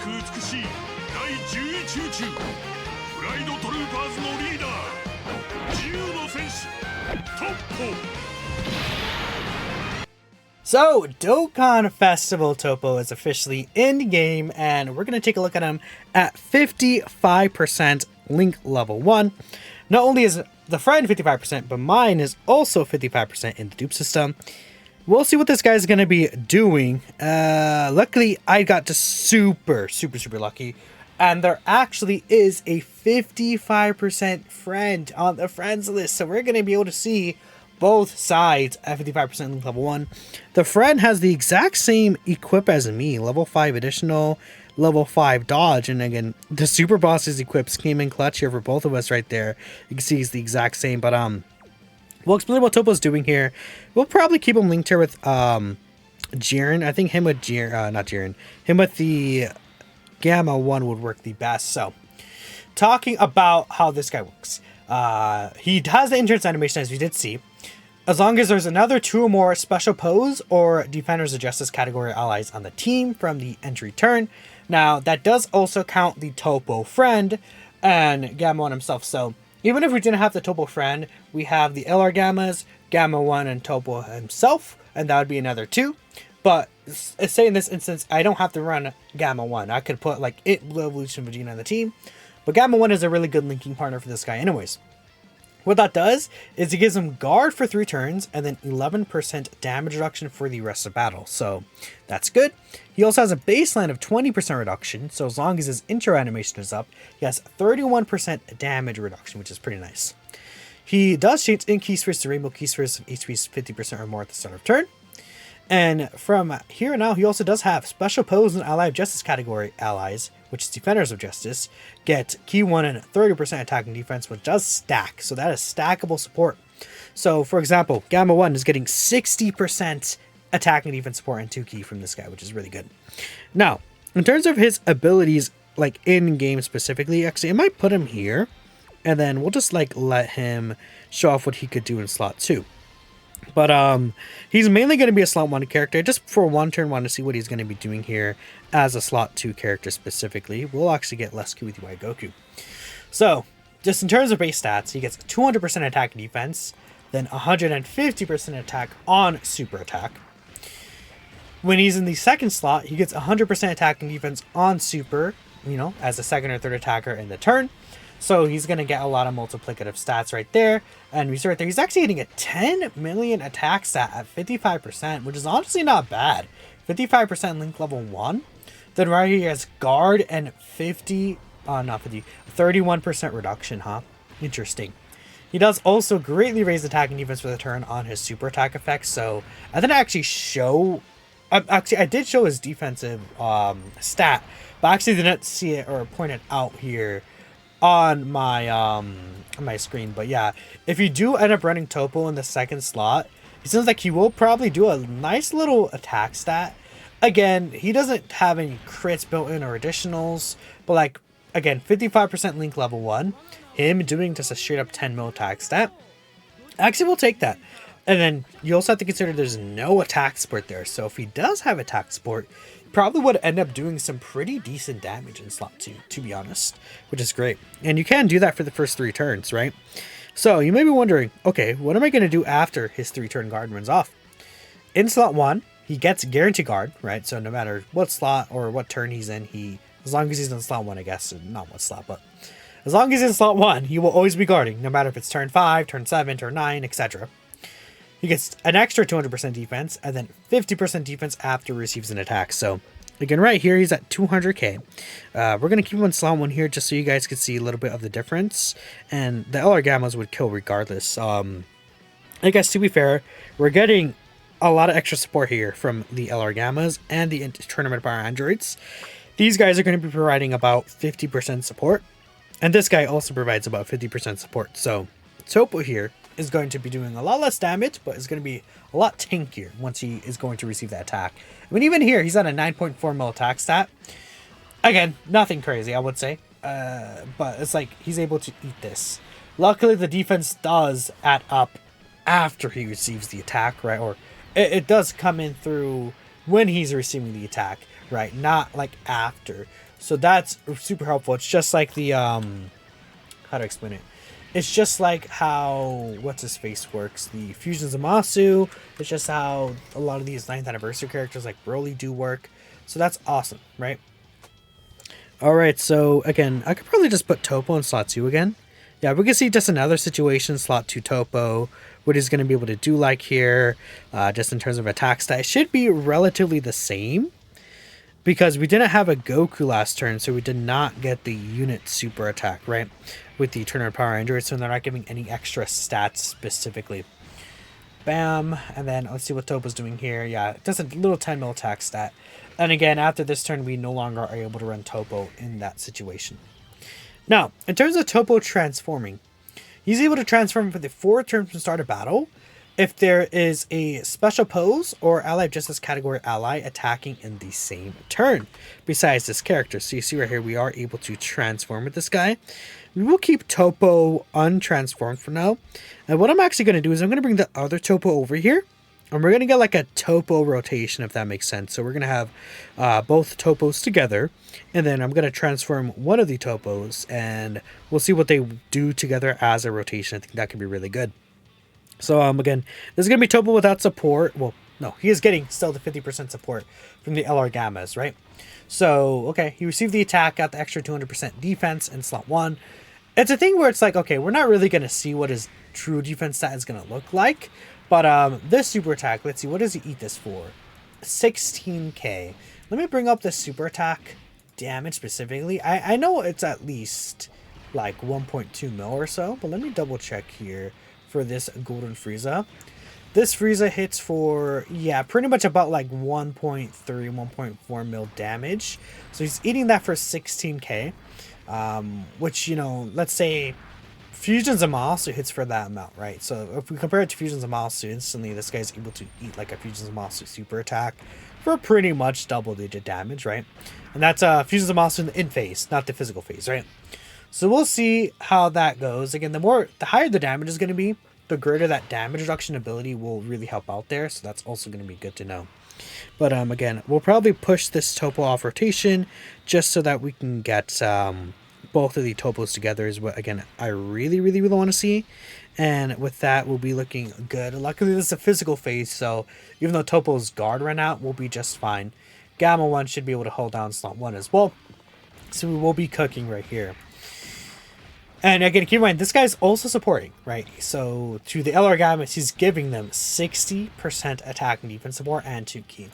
美しい第11宇宙フライドトルーパーズのリーダー自由の戦士トッポ。 So, Dokkan Festival Toppo is officially in game, and we're going to take a look at him at 55% Link level 1. Not only is the friend 55%, but mine is also 55% in the dupe system. We'll see what this guy's going to be doing. Luckily, I got just super lucky. And there actually is a 55% friend on the friends list, so we're going to be able to see both sides at 55% Link level 1. The friend has the exact same equip as me, level 5 additional, level 5 dodge, and again, the super boss's equips came in clutch here for both of us right there. You can see he's the exact same, but we'll explain what Toppo's doing here. We'll probably keep him linked here with Jiren. I think him with Jiren, not Jiren, him with the Gamma 1 would work the best. So, talking about how this guy works. He has the entrance animation, as we did see. As long as there's another 2 or more special pose or Defenders of Justice category allies on the team from the entry turn. Now, that does also count the Toppo friend and Gamma 1 himself. So, even if we didn't have the Toppo friend, we have the LR Gammas, Gamma 1, and Toppo himself, and that would be another 2. But, say in this instance, I don't have to run Gamma 1. I could put, like, Blue Evolution Vegeta on the team. But Gamma 1 is a really good linking partner for this guy anyways. What that does is it gives him guard for 3 turns and then 11% damage reduction for the rest of battle. So that's good. He also has a baseline of 20% reduction. So as long as his intro animation is up, he has 31% damage reduction, which is pretty nice. He does change in key spheres to rainbow key spheres of HP 50% or more at the start of turn. And from here now, he also does have special pose and ally of justice category allies, which is Defenders of Justice, get key 1 and 30% attack and defense, which does stack. So that is stackable support. So for example, Gamma 1 is getting 60% attack and defense support and 2 key from this guy, which is really good. Now, in terms of his abilities, like in game specifically, actually I might put him here, and then we'll just like let him show off what he could do in slot 2. But he's mainly going to be a slot 1 character. Just for one turn, want to see what he's going to be doing here as a slot 2 character specifically. We'll actually get less Q with UI Goku. So, just in terms of base stats, he gets 200% attack and defense, then 150% attack on super attack. When he's in the second slot, he gets 100% attack and defense on super, you know, as a second or third attacker in the turn. So he's going to get a lot of multiplicative stats right there. And we see right there, he's actually getting a 10 million attack stat at 55%, which is honestly not bad. 55% Link level 1. Then right here he has guard and 31% reduction, huh? Interesting. He does also greatly raise attack and defense for the turn on his super attack effects. So I didn't actually show... Actually, I did show his defensive stat, but I actually didn't see it or point it out here on my screen. But yeah, if you do end up running Toppo in the second slot, it seems like he will probably do a nice little attack stat. Again, he doesn't have any crits built in or additionals, but like, again, 55% Link level 1, him doing just a straight up 10 mil attack stat, actually we'll take that. And then you also have to consider there's no attack support there, so if he does have attack support, probably would end up doing some pretty decent damage in slot 2, to be honest, which is great. And you can do that for the first 3 turns, right? So you may be wondering, okay, what am I going to do after his 3-turn guard runs off? In slot 1, he gets guaranteed guard, right? So no matter what slot or what turn he's in, as long as he's in slot 1, I guess, not what slot, but as long as he's in slot 1, he will always be guarding, no matter if it's turn 5, turn 7, turn 9, etc. He gets an extra 200% defense and then 50% defense after he receives an attack. So again, right here, he's at 200k. We're going to keep him in slot 1 here just so you guys can see a little bit of the difference. And the LR Gammas would kill regardless. I guess to be fair, we're getting a lot of extra support here from the LR Gammas and the Tournament Power Androids. These guys are going to be providing about 50% support. And this guy also provides about 50% support. So Toppo here is going to be doing a lot less damage, but it's going to be a lot tankier once he is going to receive that attack. I mean, even here, he's at a 9.4 mil attack stat. Again, nothing crazy, I would say. But it's like, he's able to eat this. Luckily, the defense does add up after he receives the attack, right? Or it does come in through when he's receiving the attack, right? Not like after. So that's super helpful. It's just like the how to explain it. It's just like how what's his face works. The fusions of Masu. It's just how a lot of these 9th anniversary characters like Broly do work. So that's awesome, right? All right. So again, I could probably just put Toppo in slot 2 again. Yeah, we can see just another situation, slot 2 Toppo. What he's going to be able to do like here, just in terms of attack stat, it should be relatively the same. Because we didn't have a Goku last turn, so we did not get the unit super attack, right? With the turn on power android, so they're not giving any extra stats specifically. Bam, and then let's see what Toppo's doing here. Yeah, it does a little 10 mil attack stat. And again, after this turn, we no longer are able to run Toppo in that situation. Now, in terms of Toppo transforming, he's able to transform for the 4 turns from start of battle if there is a special pose or ally justice category ally attacking in the same turn besides this character. So you see right here, we are able to transform with this guy. We will keep Toppo untransformed for now. And what I'm actually going to do is I'm going to bring the other Toppo over here. And we're going to get like a Toppo rotation, if that makes sense. So we're going to have both Toppos together. And then I'm going to transform one of the Toppos. And we'll see what they do together as a rotation. I think that could be really good. So again, this is going to be Toppo without support. Well, no, he is getting still the 50% support from the LR Gammas, right? So, okay, he received the attack, got the extra 200% defense in slot 1. It's a thing where it's like, okay, we're not really going to see what his true defense stat is going to look like. But this super attack, let's see, what does he eat this for? 16k. Let me bring up the super attack damage specifically. I know it's at least like 1.2 mil or so, but let me double check here. For this Golden Frieza. This Frieza hits for, yeah, pretty much about like 1.3, 1.4 mil damage. So he's eating that for 16k. Which, you know, let's say Fusions of Zamasu hits for that amount, right? So if we compare it to Fusions of Zamasu, instantly this guy's able to eat like a Fusions of Zamasu super attack for pretty much double-digit damage, right? And that's Fusions of Zamasu in the in phase, not the physical phase, right? So we'll see how that goes. Again, the higher the damage is going to be, the greater that damage reduction ability will really help out there. So that's also going to be good to know. But again, we'll probably push this Toppo off rotation just so that we can get both of the Toppos together is what, again, I really want to see. And with that, we'll be looking good. Luckily, this is a physical phase, so even though Toppo's guard ran out, we'll be just fine. Gamma 1 should be able to hold down slot 1 as well. So we will be cooking right here. And again, keep in mind, this guy's also supporting, right? So to the LR Gammas, he's giving them 60% attack and defense support and 2 key.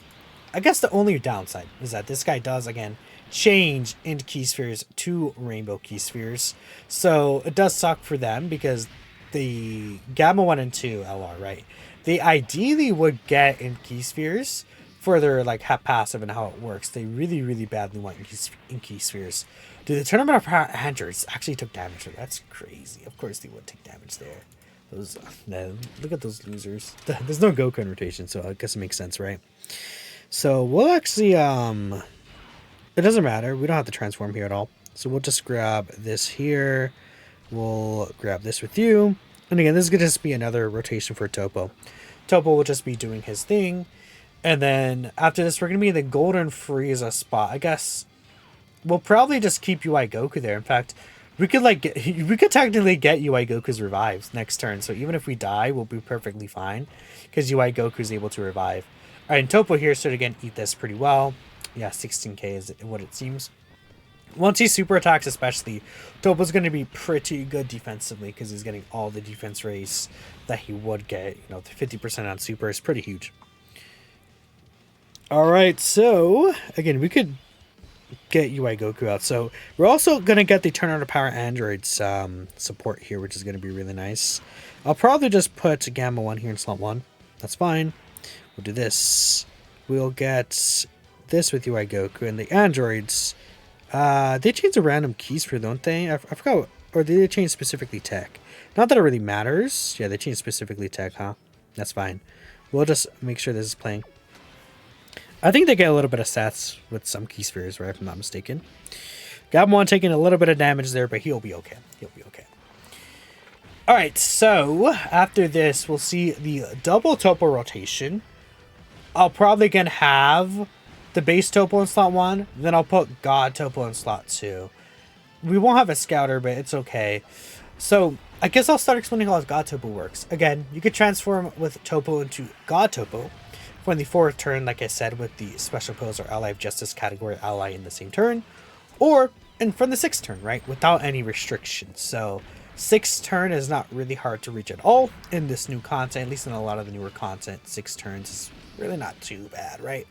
I guess the only downside is that this guy does, again, change into key spheres to rainbow key spheres. So it does suck for them because the Gamma 1 and 2 LR, right? They ideally would get in key spheres for their like passive and how it works. They really badly want in key spheres. Dude, the tournament of power androids actually took damage. That's crazy. Of course they would take damage there. Those, no, look at those losers. There's no Goku in rotation, so I guess it makes sense, right? So we'll actually, it doesn't matter. We don't have to transform here at all. So we'll just grab this here. We'll grab this with you. And again, this is going to just be another rotation for Toppo. Toppo will just be doing his thing. And then after this, we're going to be in the Golden Frieza spot. I guess we'll probably just keep UI Goku there. In fact, we could technically get UI Goku's revives next turn. So even if we die, we'll be perfectly fine because UI Goku is able to revive. All right, and Toppo here should again eat this pretty well. Yeah, 16k is what it seems. Once he super attacks especially, Toppo's going to be pretty good defensively because he's getting all the defense raise that he would get. You know, the 50% on super is pretty huge. All right, so again, we could get UI Goku out. So we're also going to get the turn on to power androids support here, which is going to be really nice. I'll probably just put Gamma 1 here in slot 1. That's fine. We'll do this. We'll get this with UI Goku and the androids. They change the random keys for, don't they? I forgot. Or did they change specifically tech? Not that it really matters. Yeah, they changed specifically tech, huh? That's fine. We'll just make sure this is playing. I think they get a little bit of stats with some key spheres, right? If I'm not mistaken. Gamma 1 taking a little bit of damage there, but he'll be okay. He'll be okay. Alright, so after this, we'll see the double Toppo rotation. I'll probably again have the base Toppo in slot 1, then I'll put God Toppo in slot 2. We won't have a Scouter, but it's okay. So I guess I'll start explaining how God Toppo works. Again, you could transform with Toppo into God Toppo from the 4th turn, like I said, with the Special Pose or Ally of Justice category ally in the same turn, or and from the 6th turn, right, without any restrictions. So 6th turn is not really hard to reach at all in this new content, at least in a lot of the newer content. 6 turns is really not too bad, right?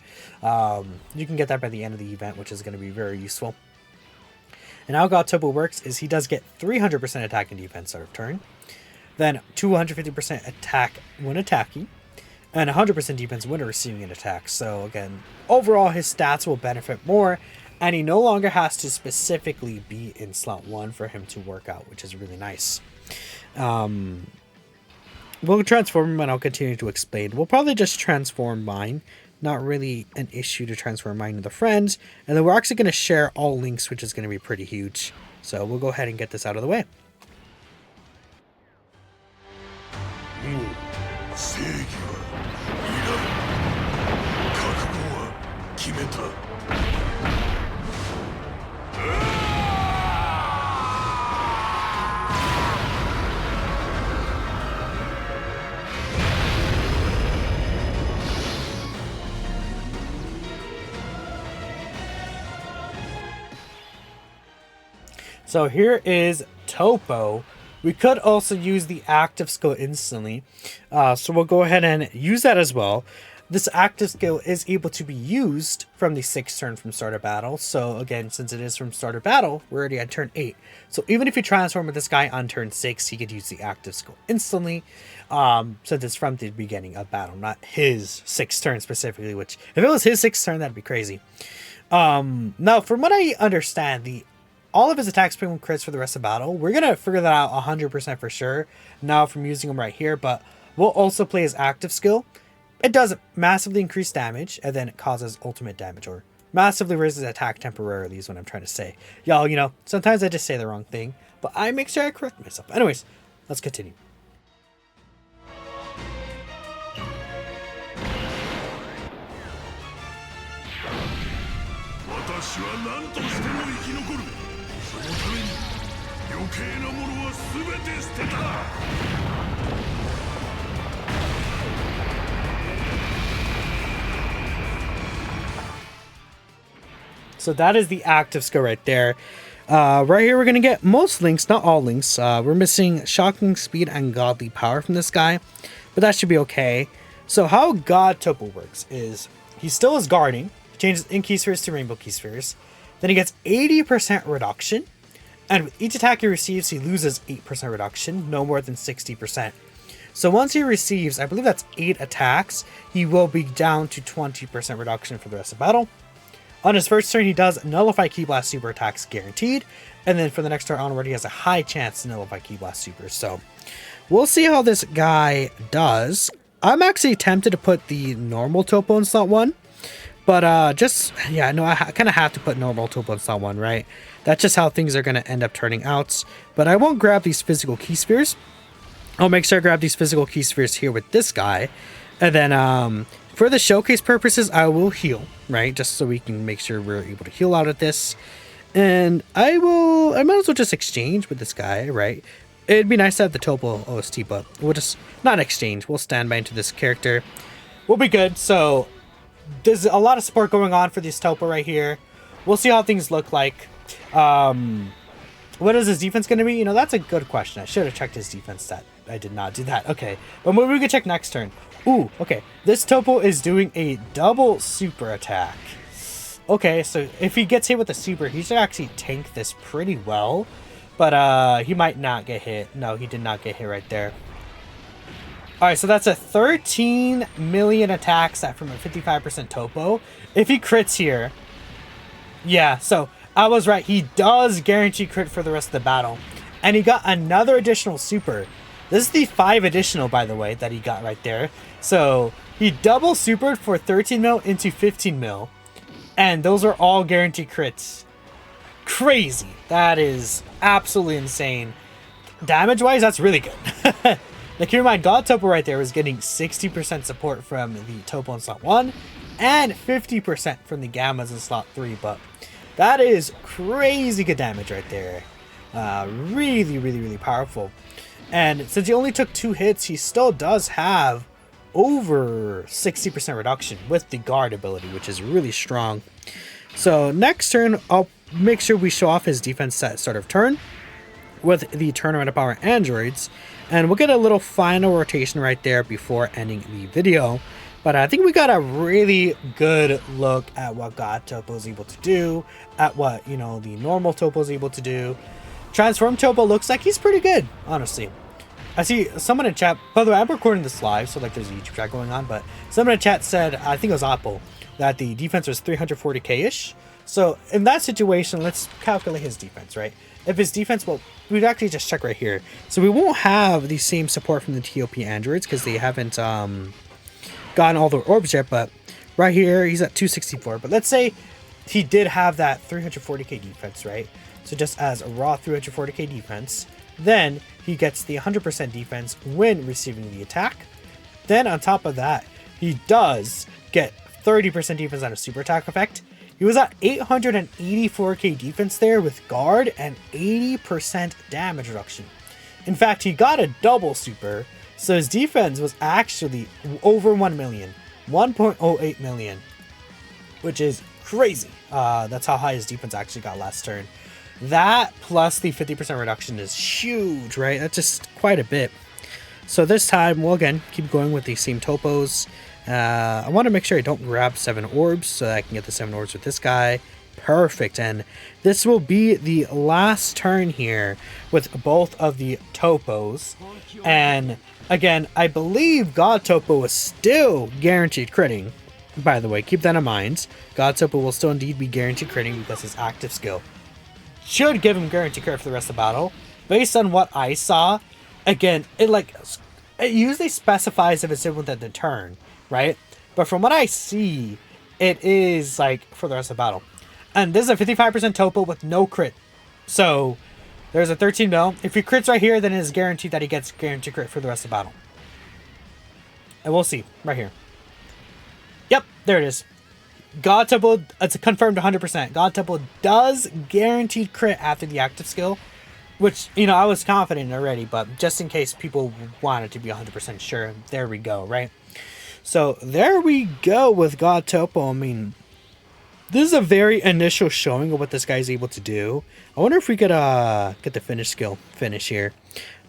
You can get that by the end of the event, which is going to be very useful. And how God Toppo works is he does get 300% attack and defense start of turn, then 250% attack when attacking, and 100% defense when receiving an attack. So again, overall his stats will benefit more, and he no longer has to specifically be in slot 1 for him to work out, which is really nice. We'll transform him and I'll continue to explain. We'll probably just transform mine. Not really an issue to transfer mine into friends. And then we're actually going to share all links, which is going to be pretty huge. So we'll go ahead and get this out of the way. So here is Toppo. We could also use the active skill instantly. So we'll go ahead and use that as well. This active skill is able to be used from the 6th turn from start of battle. So again, since it is from start of battle, we're already at turn 8. So even if you transform with this guy on turn 6, he could use the active skill instantly. Since it's from the beginning of battle, not his 6th turn specifically, which if it was his 6th turn, that'd be crazy. Now, from what I understand, all of his attacks bring crits for the rest of battle. We're going to figure that out 100% for sure now from using him right here, but we'll also play his active skill. It does massively increase damage, and then it causes ultimate damage, or massively raises attack temporarily is what I'm trying to say. Y'all, you know, sometimes I just say the wrong thing, but I make sure I correct myself. Anyways, let's continue. So that is the active skill right there. Right here we're going to get most links, not all links. We're missing Shocking Speed and Godly Power from this guy, but that should be okay. So how God Toppo works is he still is guarding, changes in key spheres to rainbow key spheres, then he gets 80% reduction, and with each attack he receives he loses 8% reduction, no more than 60%. So once he receives, I believe that's 8 attacks, he will be down to 20% reduction for the rest of battle. On his first turn, he does nullify Ki Blast super attacks guaranteed, and then for the next turn onward, he has a high chance to nullify Ki Blast super. So we'll see how this guy does. I'm actually tempted to put the normal Toppo in slot 1, but I kind of have to put normal Toppo in slot 1, right? That's just how things are going to end up turning out. But I won't grab these physical key spheres. I'll make sure I grab these physical key spheres here with this guy, and then for the showcase purposes, I will heal, right? Just so we can make sure we're able to heal out of this. And I might as well just exchange with this guy, right? It'd be nice to have the Toppo OST, but we'll just not exchange. We'll stand by into this character. We'll be good. So there's a lot of support going on for this Toppo right here. We'll see how things look like. What is his defense going to be? You know, that's a good question. I should have checked his defense stat. I did not do that. Okay, but maybe we can check next turn. Ooh, okay. This Toppo is doing a double super attack. Okay, so if he gets hit with a super, he should actually tank this pretty well. But he might not get hit. No, he did not get hit right there. Alright, so that's a 13 million attack stat from a 55% Toppo. If he crits here... Yeah, so I was right. He does guarantee crit for the rest of the battle. And he got another additional super. This is the 5 additional, by the way, that he got right there. So he double supered for 13 mil into 15 mil. And those are all guaranteed crits. Crazy. That is absolutely insane. Damage-wise, that's really good. Now keep in mind, God Toppo right there was getting 60% support from the Toppo in slot 1. and 50% from the Gammas in slot 3, but that is crazy good damage right there. Really, really, really powerful. And since he only took 2 hits, he still does have over 60% reduction with the guard ability, which is really strong. So next turn, I'll make sure we show off his defense set start of turn with the Tournament of Power androids, and we'll get a little final rotation right there before ending the video. But I think we got a really good look at what God Toppo is able to do, at what, you know, the normal Toppo is able to do. Transform Toppo looks like he's pretty good, honestly. I see someone in chat, by the way, I'm recording this live, so like there's a YouTube chat going on, but someone in chat said, I think it was Apple, that the defense was 340k-ish. So in that situation, let's calculate his defense, right? If his defense, well, we'd actually just check right here. So we won't have the same support from the TOP androids because they haven't gotten all their orbs yet, but right here, he's at 264. But let's say he did have that 340k defense, right? So just as a raw 340k defense, then he gets the 100% defense when receiving the attack. Then on top of that, he does get 30% defense on a super attack effect. He was at 884k defense there with guard and 80% damage reduction. In fact, he got a double super, so his defense was actually over 1 million, 1.08 million, which is crazy. That's how high his defense actually got last turn. That plus the 50% reduction is huge, right? That's just quite a bit. So this time, we'll again keep going with the same topos. I want to make sure I don't grab 7 orbs so that I can get the 7 orbs with this guy. Perfect. And this will be the last turn here with both of the topos. And again, I believe God Toppo was still guaranteed critting. By the way, keep that in mind. God Toppo will still indeed be guaranteed critting because his active skill should give him guaranteed crit for the rest of the battle. Based on what I saw, again, it usually specifies if it's within the turn, right? But from what I see, it is like for the rest of the battle. And this is a 55% Toppo with no crit. So there's a 13 mil. If he crits right here, then it is guaranteed that he gets guaranteed crit for the rest of the battle. And we'll see right here. Yep, there it is. God Toppo, it's confirmed 100%. God Toppo does guaranteed crit after the active skill, which, you know, I was confident already, but just in case people wanted to be 100% sure, there we go, right? So there we go with God Toppo. I mean, this is a very initial showing of what this guy's able to do. I wonder if we could get the finish here.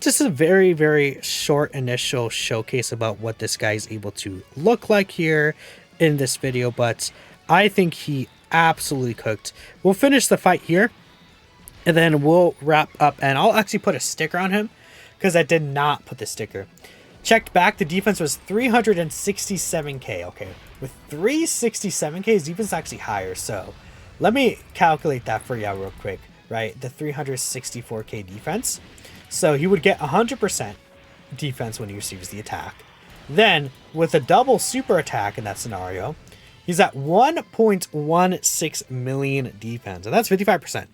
Just a very, very short initial showcase about what this guy's able to look like here in this video, but I think he absolutely cooked. We'll finish the fight here, and then we'll wrap up, and I'll actually put a sticker on him because I did not put the sticker. Checked back, the defense was 367k, okay. With 367k, his defense is actually higher, so let me calculate that for you real quick, right? The 364k defense. So he would get 100% defense when he receives the attack. Then, with a double super attack in that scenario, he's at 1.16 million defense, and that's 55%.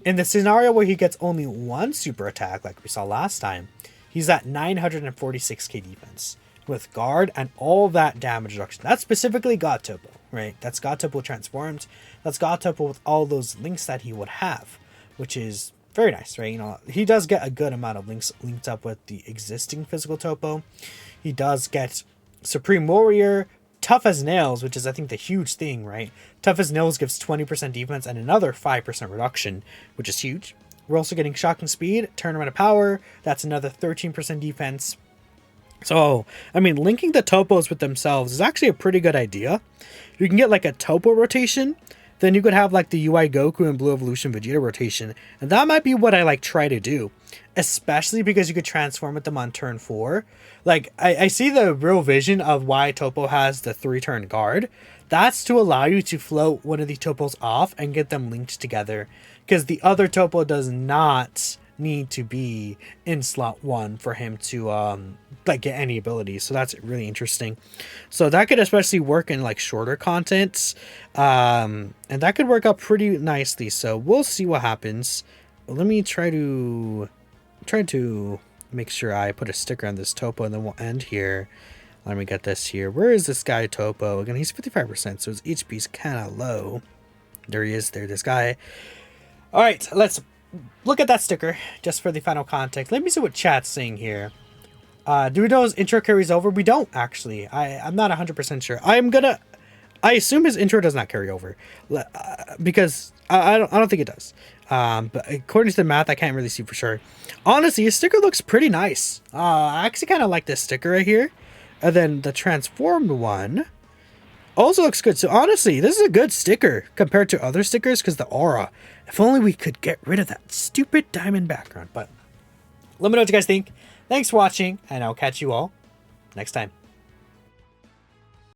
In the scenario where he gets only 1 super attack, like we saw last time, he's at 946k defense with guard and all that damage reduction. That's specifically God Toppo, right? That's God Toppo transformed. That's God Toppo with all those links that he would have, which is very nice, right? You know, he does get a good amount of links linked up with the existing physical Toppo. He does get Supreme Warrior, Tough as Nails, which is, I think, the huge thing, right? Tough as Nails gives 20% defense and another 5% reduction, which is huge. We're also getting Shocking Speed, Tournament of Power. That's another 13% defense. So, I mean, linking the Toppos with themselves is actually a pretty good idea. You can get like a Toppo rotation. Then you could have like the UI Goku and Blue Evolution Vegeta rotation. And that might be what I like try to do. Especially because you could transform with them on turn 4. Like, I see the real vision of why Toppo has the 3-turn guard. That's to allow you to float one of the Toppos off and get them linked together. Because the other Toppo does not need to be in slot 1 for him to like get any abilities. So that's really interesting. So that could especially work in like shorter content. And that could work out pretty nicely. So we'll see what happens. Let me try to make sure I put a sticker on this Toppo, and then we'll end here. Let me get this here. Where is this guy Toppo? Again, he's 55%, so his HP's kind of low. There he is. There, this guy. All right, let's look at that sticker just for the final context. Let me see what chat's saying here. Do we know his intro carries over? We don't, actually. I'm not 100% sure. I assume his intro does not carry over. Because I don't think it does. But according to the math, I can't really see for sure. Honestly, his sticker looks pretty nice. I actually kind of like this sticker right here. And then the transformed one also looks good. So honestly, this is a good sticker compared to other stickers because the aura. If only we could get rid of that stupid diamond background. But let me know what you guys think. Thanks for watching, and I'll catch you all next time.